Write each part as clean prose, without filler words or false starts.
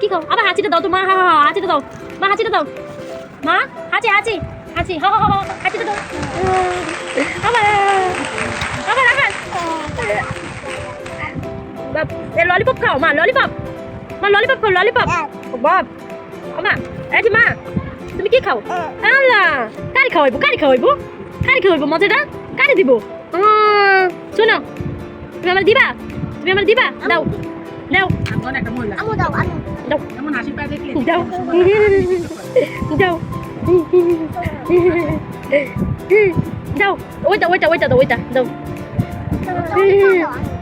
কি খাও আবার হাঁচিটা দাও তো মা হা হা হাঁচিটা দাও মা হাঁচিটা দাও মা হাঁচি হাঁচি হাঁচি হা হা হাঁচিটা দাও আবার আবার আবার বাপ এ ললিপপ খাও মা ললিপপ খাও ললিপপ বাপ মা এই যে মা তুমি কি খাও আল্লাহ কারি খাওয়াইবো মজাটা কারি দিব শোনো তুমি আমার দিবা দাও দাও আমু দাও দাও এমন হাসি পায় দেখলে দাও দাও দাও ওইটা দাও দাও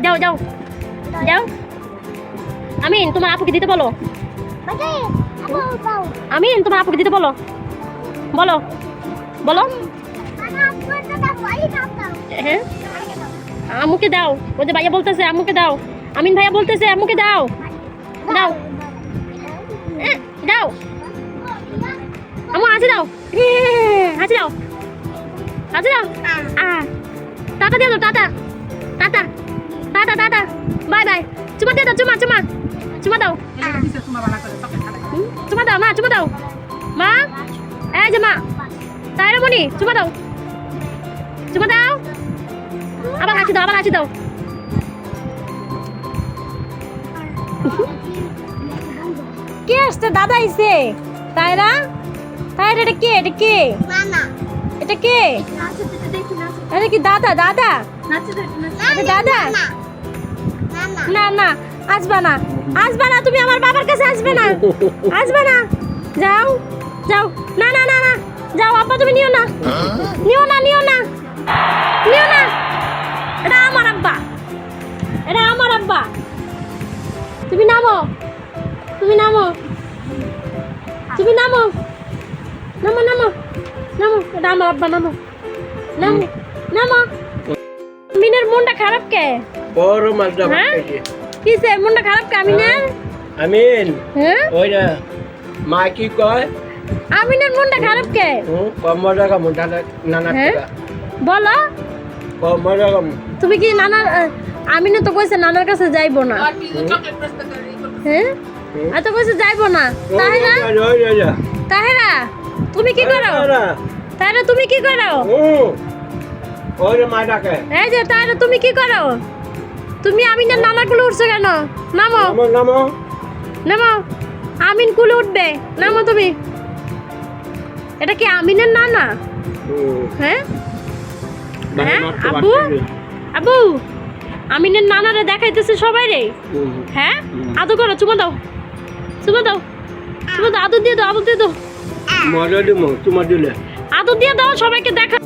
দাও দাও দাও আমিন তোমার আপুকে দিতে বলো আমিন তোমার আপুকে দিতে বলো বলো বলো হ্যাঁ আমুকে দাও ওই যে ভাইয়া বলতেছে আমুকে দাও আমিন ভাইয়া বলতেছে আমুকে দাও দাও দাও আমু হাসি দাও হাসি দাও টাটা দিয়ে দাও টাটা বাই বাই চুমা দিয়ে দাও চুমা দাও চুমা দাও মা এই যে মা তাই মনি চুমা দাও আবার হাসি দাও কে আসছে দাদা আইছে তাইরা এটা কে এটা কে এটা কি দাদা এটা দাদা না আসবা না তুমি আমার বাবার কাছে আসবে না যাও না যাও আব্বা তুমি নিও না এটা আমার আব্বা তুমি নামো এটা আমার আব্বা নামো মিনের মনটা খারাপ কে বড় মাছটা কিসে মনটা খারাপ কে আমিনের আমিন হ্যাঁ ওই না মা কি কয় আমিনের মনটা খারাপ কে কমর জায়গা মোটা নানা বলো কমর জায়গা তুমি কি নানার আমিনে তো কইছে নানার কাছে যাইবো না হ্যাঁ আর তো কইছে যাইবো না তাহেরা তুমি কি করো তুমি কি করো ওই রে মা ডাকে এই যে তাহেরা তুমি কি করো তুমি আমিনের নানার কুলে উঠছো কেন নামো আমিন কুলে উঠবে নামো তুমি এটা কি আমিনের নানা হ্যাঁ আবু আমিনের নানারে দেখাইতেছে সবাই রে হ্যাঁ আদর করো চুমা দাও আদর দিয়ে দাও মজা দিমো তোমার দিলে আদর দিয়ে দাও সবাইকে দেখা